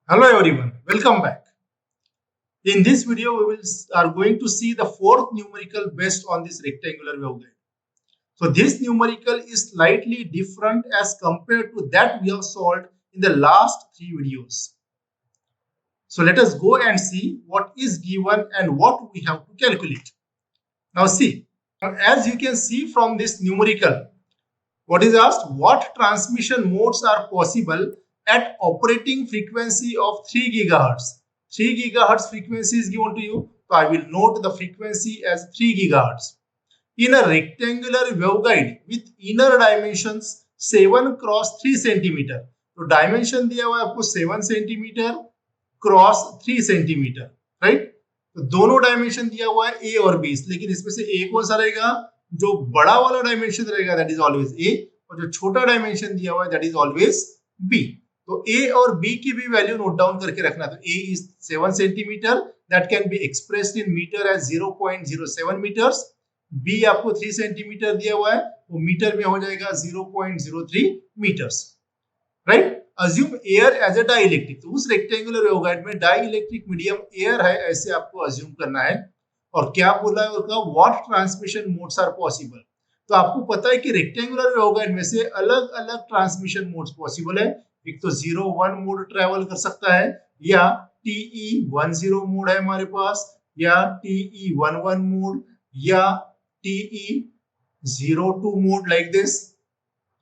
Hello everyone, welcome back. In this video, are going to see the fourth numerical based on this rectangular waveguide. So this numerical is slightly different as compared to that we have solved in the last three videos. So let us go and see what is given and what we have to calculate. Now see, as you can see from this numerical, what is asked? What transmission modes are possible at operating frequency of 3 gigahertz? 3 gigahertz frequency is given to you. So I will note the frequency as 3 gigahertz. In a rectangular waveguide with inner dimensions 7 cross 3 centimeter. तो dimension दिया हुआ है आपको 7 centimetre cross 3 centimetre, right? तो दोनों dimension दिया हुआ है ए और बी, लेकिन इसमें से ए कौन सा रहेगा? जो बड़ा वाला डायमेंशन रहेगा दैट इज ऑलवेज ए, और जो छोटा डायमेंशन दिया हुआ है दैट इज ऑलवेज बी. तो ए और बी की भी वैल्यू नोट डाउन करके रखना. तो A is 7 centimetre, that can be expressed in metre as 0.07 metres. B आपको 3 सेंटीमीटर दिया हुआ है, वो मीटर में हो जाएगा 0.03 metres, right? Assume air as a dielectric. तो उस रेक्टेंगुलर वेवगाइड में डाइलेक्ट्रिक मीडियम एयर है, ऐसे आपको अज्यूम करना है. और क्या बोला है उसका? What transmission modes are possible. तो आपको पता है कि रेक्टेंगुलर वेवगाइड में से अलग अलग ट्रांसमिशन मोड्स पॉसिबल है. एक तो 0-1 मोड ट्रेवल कर सकता है, या TE10 मोड है हमारे पास, या TE11 मोड, या TE02 मोड लाइक दिस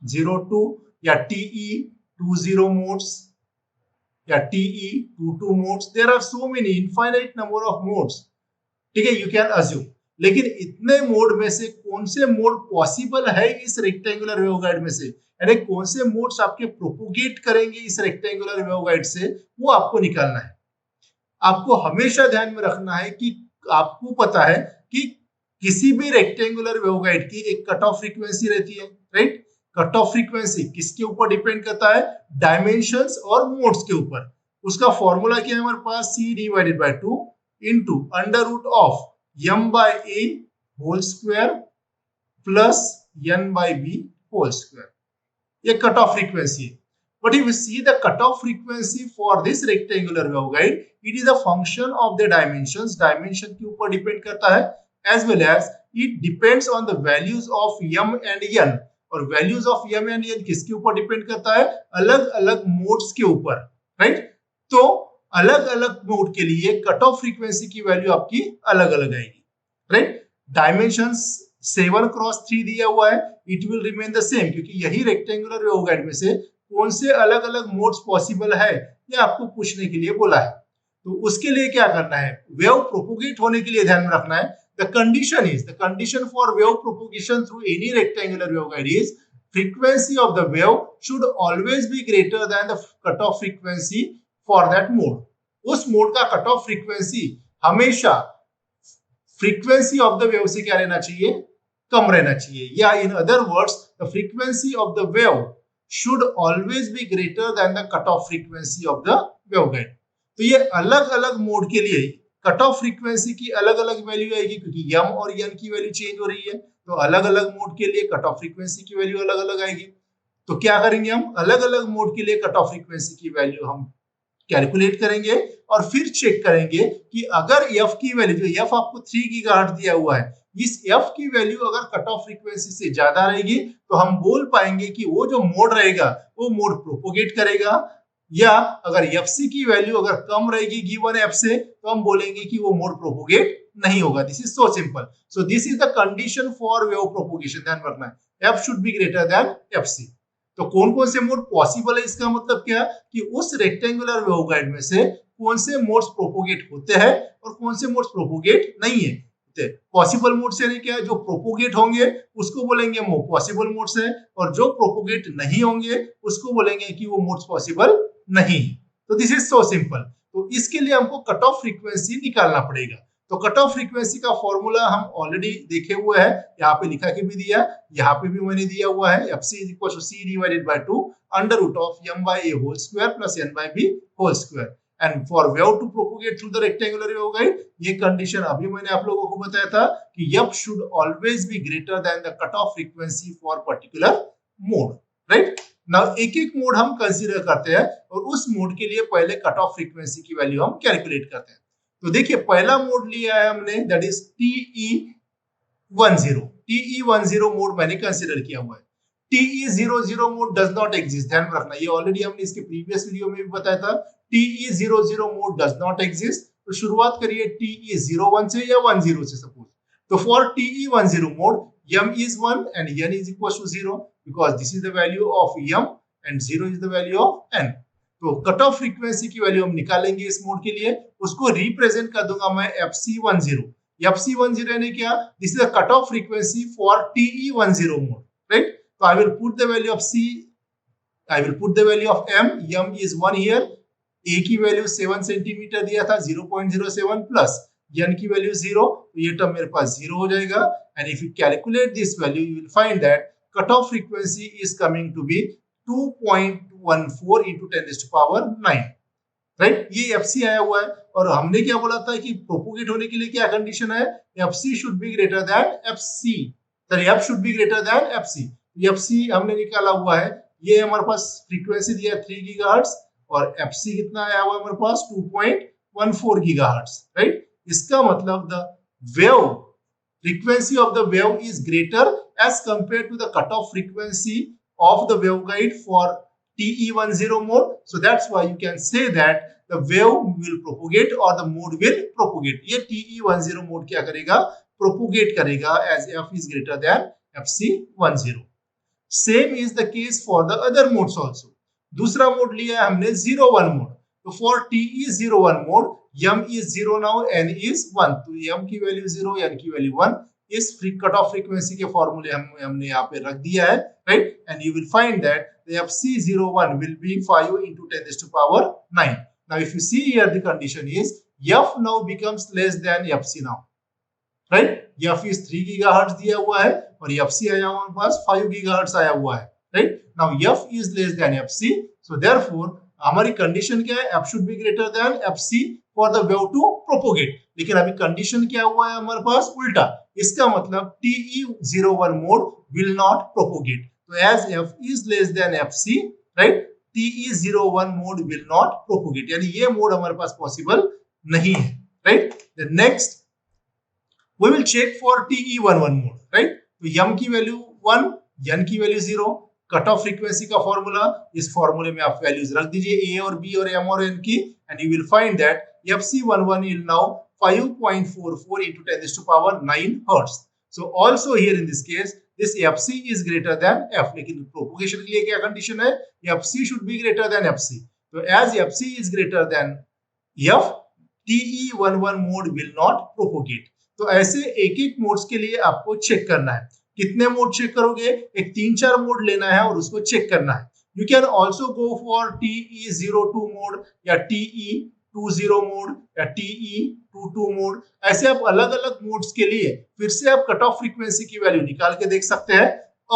02, या TE20 modes, या TE22 modes. There are so many infinite number of modes. ठीक है, you can assume. लेकिन इतने मोड में से कौन से मोड पॉसिबल है इस रेक्टेंगुलर वेवगाइड में से, यानी कौन से मोड्स आपके प्रोपोगेट करेंगे इस रेक्टेंगुलर वेवगाइड से, वो आपको निकालना है. आपको हमेशा ध्यान में रखना है कि आपको पता है कि किसी भी रेक्टेंगुलर वेवगाइड की एक कट ऑफ फ्रीक्वेंसी रहती है, राइट? कट ऑफ फ्रीक्वेंसी किसके ऊपर डिपेंड करता है? डायमेंशंस और मोड्स के ऊपर. उसका फॉर्मूला क्या है हमारे पास? C divided by 2 into under root of m by a whole square plus n by b whole square. ये कट ऑफ फ्रीक्वेंसी है. But if you see the cutoff frequency for this rectangular waveguide, it is a function of the dimensions. Dimension के ऊपर depend करता है, as well as it depends on the values of m and n. और values of m and n किसके ऊपर depend करता है? अलग अलग मोड्स के ऊपर, राइट? तो अलग अलग मोड के लिए कट ऑफ फ्रीक्वेंसी की वैल्यू आपकी अलग अलग आएगी, राइट? डायमेंशंस 7 क्रॉस 3 दिया हुआ है, it will remain the same, क्योंकि यही रेक्टेंगुलर वेवगाइड में से कौन से अलग अलग मोड्स पॉसिबल है ये आपको पूछने के लिए बोला है. तो उसके लिए क्या करना है? वेव प्रोपोगेट होने के लिए ध्यान में रखना है. The condition for wave propagation through any rectangular waveguide is frequency of the wave should always be greater than the cutoff frequency for that mode. उस मोड का कट ऑफ फ्रीक्वेंसी हमेशा फ्रीक्वेंसी ऑफ द वेव से क्या रहना चाहिए? कम रहना चाहिए. या in other words, the frequency of the wave should always be greater than the cutoff frequency of the waveguide. तो ये अलग अलग मोड के लिए कट ऑफ फ्रीक्वेंसी की अलग अलग वैल्यू आएगी, क्योंकि m और n की वैल्यू चेंज हो रही है. तो अलग अलग मोड के लिए कट ऑफ फ्रीक्वेंसी की वैल्यू अलग अलग आएगी. तो क्या करेंगे हम? अलग अलग मोड के लिए कट ऑफ फ्रीक्वेंसी की वैल्यू हम कैलकुलेट करेंगे और फिर चेक करेंगे कि अगर f की वैल्यू, जो f आपको 3 गीगाहर्ट्ज दिया हुआ है, इस f की वैल्यू अगर कट ऑफ फ्रीक्वेंसी से ज्यादा रहेगी तो हम बोल पाएंगे कि वो जो मोड रहेगा वो मोड प्रोपोगेट करेगा. या अगर fc की वैल्यू अगर कम रहेगी गिवन f से, तो हम बोलेंगे कि वो मोड प्रोपोगेट नहीं होगा. This is so simple. So this is the condition for wave propagation. ध्यान रखना है, f should be greater than fc. तो कौन कौन से मोड पॉसिबल है, इसका मतलब क्या कि उस रेक्टेंगुलर वेवगाइड में से कौन से मोड्स प्रोपोगेट होते हैं और कौन से मोड्स प्रोपोगेट नहीं है. पॉसिबल मोड्स यानी क्या है? जो प्रोपोगेट होंगे उसको बोलेंगे वो पॉसिबल मोड्स है, और जो प्रोपोगेट नहीं होंगे उसको बोलेंगे कि वो मोड्स पॉसिबल नहीं. तो दिस इज सो सिंपल. तो इसके लिए हमको कट ऑफ फ्रीक्वेंसी निकालना पड़ेगा. तो कट ऑफ फ्रीक्वेंसी का फॉर्मूला हम ऑलरेडी देखे हुए हैं, यहाँ पे लिखा के भी दिया, यहाँ पे भी मैंने दिया हुआ है. fc is equal to c divided by 2 under root of m by a whole square plus n by b whole square. And for wave to propagate through the rectangular waveguide, ये कंडीशन अभी मैंने आप लोगों को बताया था कि f should always be greater than the cutoff frequency for particular mode, right? Now एक एक मोड हम कंसीडर करते हैं और उस मोड के लिए पहले कट ऑफ फ्रीक्वेंसी की वैल्यू हम कैलकुलेट करते हैं। तो देखिए पहला मोड लिया है हमने, that is TE10। TE10 mode मैंने कंसीडर किया हुआ है। TE00 mode does not exist, ध्यान रखना, ये ऑलरेडी हमने इसके प्रीवियस वीडियो में भी बताया था। TE00 mode does not exist. तो शुरुआत करिए TE01 से या 10 से सपोज। तो for TE10 mode m is 1 and n is equal to 0 because this is the value of m and 0 is the value of n। तो कट ऑफ फ्रीक्वेंसी की value हम निकालेंगे इस मोड के लिए, उसको रिप्रेजेंट कर दूंगा मैं FC10। FC10 यानी क्या, this is the cut off frequency for TE10 mode, right. तो I will put the value of C, I will put the value of m is 1 here, a की वैल्यू 7 सेंटीमीटर दिया था, 0.07 plus n की value 0, तो ये term मेरे पास 0 हो जाएगा। And if you calculate this value you will find that cut off frequency is coming to be 2.14 into 10⁹9, right. ये FC आया हुआ है और हमने क्या बोला था कि प्रोपोगेट होने के लिए क्या कंडीशन है, FC should be greater than FC, sorry F should be greater than FC। FC हमने निकाला हुआ है, ये हमारे पास फ्रीक्वेंसी दिया 3 गीगाहर्ट्ज और FC कितना आया हुआ है हमारे पास 2.14 गीगाहर्ट्ज, राइट। इसका मतलब the wave frequency of the wave is greater as compared to the cutoff frequency of the waveguide for TE10 mode. So that's why you can say that the wave will propagate or the mode will propagate. ये TE10 mode क्या करेगा, propagate करेगा as F is greater than FC10। Same is the case for the other modes also। दूसरा mode लिया है हमने 01 mode. तो for TE01 mode m is 0 now, n is 1। तो m की वैल्यू 0, n की वैल्यू 1। इस कट ऑफ फ्रीक्वेंसी के फॉर्मूले हमने यहाँ पे रख दिया है, right. And you will find that the FC01 will be 5 into 10⁹9। Now if you see here the condition is f now becomes less than FC now, right। f is 3 gigahertz दिया हुआ है और FC आया हमारे पास 5 gigahertz आया हुआ है, right. Now f is less than FC, so therefore हमारी कंडीशन क्या है, f should be greater than FC for the wave to propagate। लेकिन अभी कंडीशन क्या हुआ है हमारे पास उल्टा, इसका मतलब TE01 mode will not propagate। तो as f is less than FC, right, TE01 mode will not propagate, यानी ये मोड हमारे पास पॉसिबल नहीं है, right. The next we will check for TE11 mode, right। तो m की वैल्यू 1, n की value 0, cut off frequency का formula, इस फॉर्मूले में आप वैल्यूज रख दीजिए a और b और m और n की, and you will find that FC11 is now 5.44 into 10⁹9 hertz। So also here in this case this FC is greater than F, लेकिन प्रोपोगेशन के लिए क्या कंडीशन है, FC should be greater than FC। तो as FC is greater than F, TE11 mode will not propagate। तो ऐसे एक एक मोड्स के लिए आपको चेक करना है। कितने मोड चेक करोगे, एक 3-4 मोड लेना है और उसको चेक करना है। You can also go for TE02 mode या TE20 मोड या TE22 मोड। ऐसे आप अलग अलग मोड्स के लिए फिर से आप कट ऑफ फ्रीक्वेंसी की वैल्यू निकाल के देख सकते हैं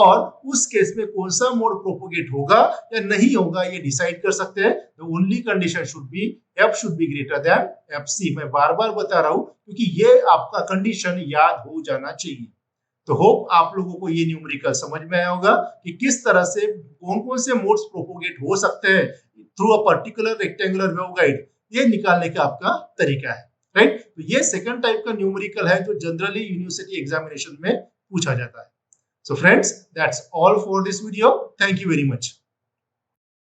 और उस केस में कौन सा मोड प्रोपोगेट होगा या नहीं होगा ये डिसाइड कर सकते हैं। The only condition should be F should be greater than FC। मैं बार बार बता रहा हूं क्योंकि ये आपका कंडीशन याद हो जाना चाहिए। तो होप आप लोगों को ये न्यूमेरिकल समझ में आया होगा कि किस तरह से कौन कौन से मोड्स प्रोपोगेट हो सकते हैं through a particular rectangular waveguide, ये निकालने का आपका तरीका है, राइट। तो ये सेकंड टाइप का न्यूमेरिकल है जो जनरली यूनिवर्सिटी एग्जामिनेशन में पूछा जाता है। So friends, that's all for this video. Thank you very much.